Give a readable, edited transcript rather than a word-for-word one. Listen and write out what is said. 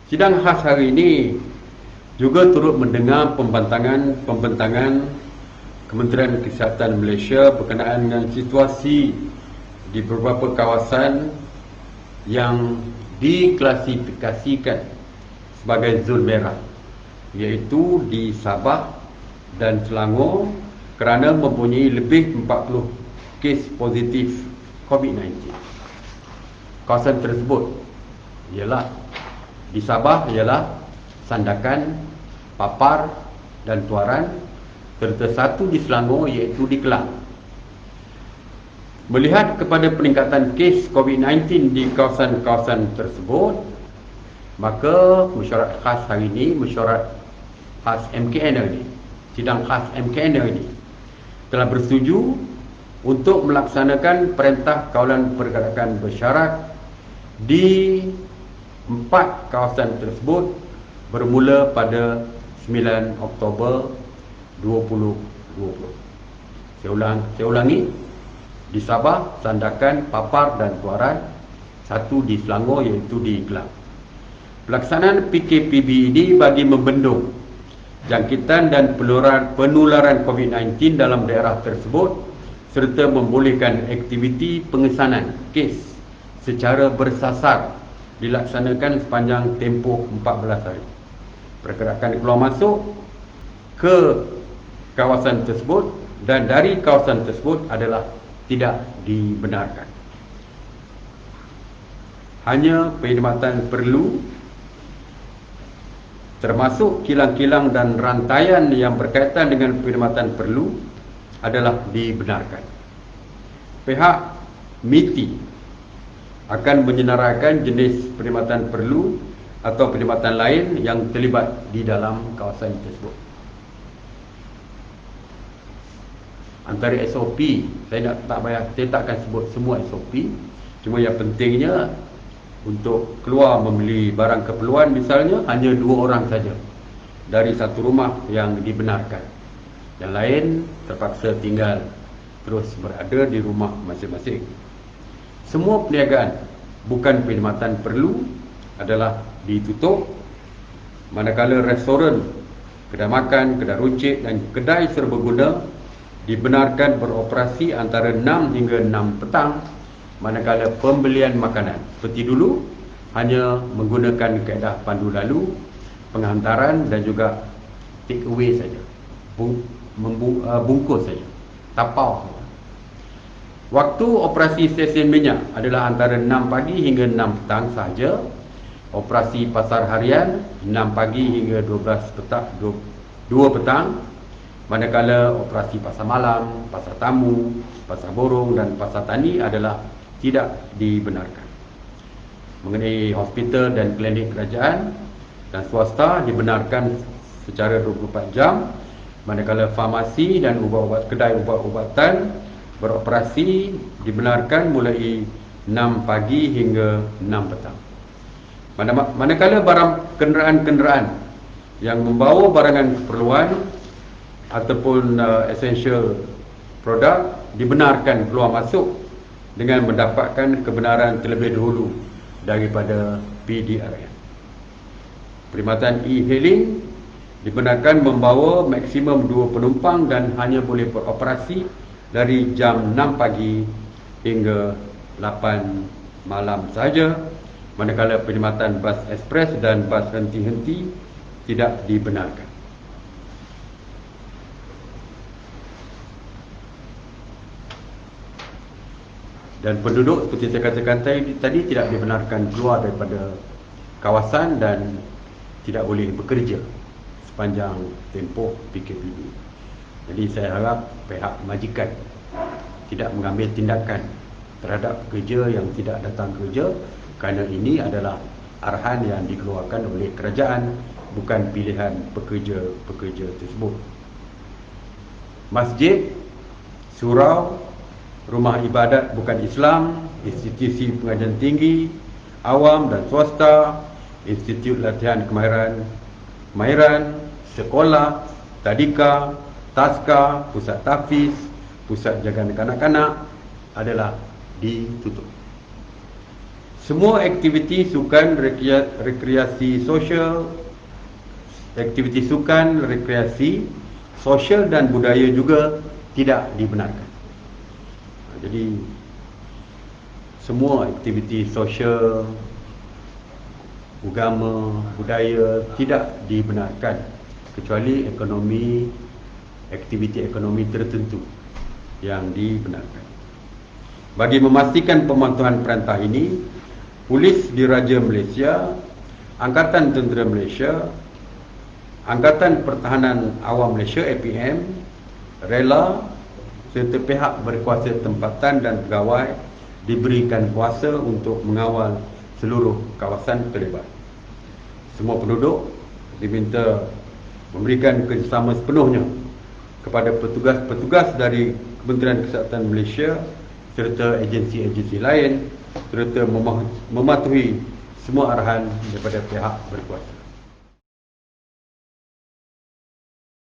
Sidang khas hari ini juga turut mendengar pembentangan Kementerian Kesihatan Malaysia berkenaan dengan situasi di beberapa kawasan yang diklasifikasikan sebagai zon merah, iaitu di Sabah dan Selangor, kerana mempunyai lebih 40 kes positif COVID-19. Kawasan tersebut ialah di Sabah ialah Sandakan, Papar dan Tuaran, serta satu di Selangor iaitu di Kelang. Melihat kepada peningkatan kes COVID-19 di kawasan-kawasan tersebut, maka mesyuarat khas hari ini, mesyuarat khas MKN ini, sidang khas MKN ini telah bersetuju untuk melaksanakan Perintah Kawalan Pergerakan Bersyarat di 4 kawasan tersebut bermula pada 9 Oktober 2020. Saya ulangi, di Sabah, Sandakan, Papar dan Tuaran, satu di Selangor iaitu di Kelang. Pelaksanaan PKPB ini bagi membendung jangkitan dan penularan COVID-19 dalam daerah tersebut, serta membolehkan aktiviti pengesanan kes secara bersasar dilaksanakan sepanjang tempoh 14 hari. Pergerakan keluar masuk ke kawasan tersebut dan dari kawasan tersebut adalah tidak dibenarkan. Hanya perkhidmatan perlu, termasuk kilang-kilang dan rantaian yang berkaitan dengan perkhidmatan perlu, adalah dibenarkan. Pihak MITI akan menyenaraikan jenis perkhidmatan perlu atau perkhidmatan lain yang terlibat di dalam kawasan tersebut. Antara SOP, saya tak akan sebut semua SOP, cuma yang pentingnya untuk keluar membeli barang keperluan misalnya, hanya 2 orang saja dari satu rumah yang dibenarkan. Yang lain terpaksa tinggal terus berada di rumah masing-masing. Semua perniagaan bukan perkhidmatan perlu adalah ditutup, manakala restoran, kedai makan, kedai runcit dan kedai serbaguna dibenarkan beroperasi antara 6 hingga 6 petang, manakala pembelian makanan seperti dulu hanya menggunakan kaedah pandu lalu, penghantaran dan juga take away saja, bungkus saja, tapau. Waktu operasi stesen minyak adalah antara 6 pagi hingga 6 petang sahaja. Operasi pasar harian 6 pagi hingga 2 petang. Manakala operasi pasar malam, pasar tamu, pasar borong dan pasar tani adalah tidak dibenarkan. Mengenai hospital dan klinik kerajaan dan swasta dibenarkan secara 24 jam. Manakala farmasi dan kedai ubat-ubatan beroperasi dibenarkan mulai 6 pagi hingga 6 petang. Manakala kenderaan-kenderaan yang membawa barangan keperluan ataupun essential produk dibenarkan keluar masuk dengan mendapatkan kebenaran terlebih dahulu daripada PDRN. Perkhidmatan e-hailing dibenarkan membawa maksimum 2 penumpang dan hanya boleh beroperasi dari jam 6 pagi hingga 8 malam saja, manakala perkhidmatan bas ekspres dan bas henti-henti tidak dibenarkan. Dan penduduk seperti saya katakan tadi tidak dibenarkan keluar daripada kawasan dan tidak boleh bekerja sepanjang tempoh PKPB. Jadi saya harap pihak majikan tidak mengambil tindakan terhadap pekerja yang tidak datang kerja, kerana ini adalah arahan yang dikeluarkan oleh kerajaan, bukan pilihan pekerja-pekerja tersebut. Masjid, surau, rumah ibadat bukan Islam, institusi pengajian tinggi, awam dan swasta, institut latihan kemahiran, sekolah, tadika, taska, pusat tahfiz, pusat jagaan kanak-kanak adalah ditutup. Semua aktiviti sukan, rekreasi sosial, aktiviti sukan, rekreasi sosial dan budaya juga tidak dibenarkan. Jadi semua aktiviti sosial, agama, budaya tidak dibenarkan kecuali aktiviti ekonomi tertentu yang dibenarkan. Bagi memastikan pematuhan perintah ini, Polis Diraja Malaysia, Angkatan Tentera Malaysia, Angkatan Pertahanan Awam Malaysia APM, rela serta pihak berkuasa tempatan dan pegawai diberikan kuasa untuk mengawal seluruh kawasan terlibat. Semua penduduk diminta memberikan kerjasama sepenuhnya kepada petugas-petugas dari Kementerian Kesihatan Malaysia serta agensi-agensi lain serta mematuhi semua arahan daripada pihak berkuasa.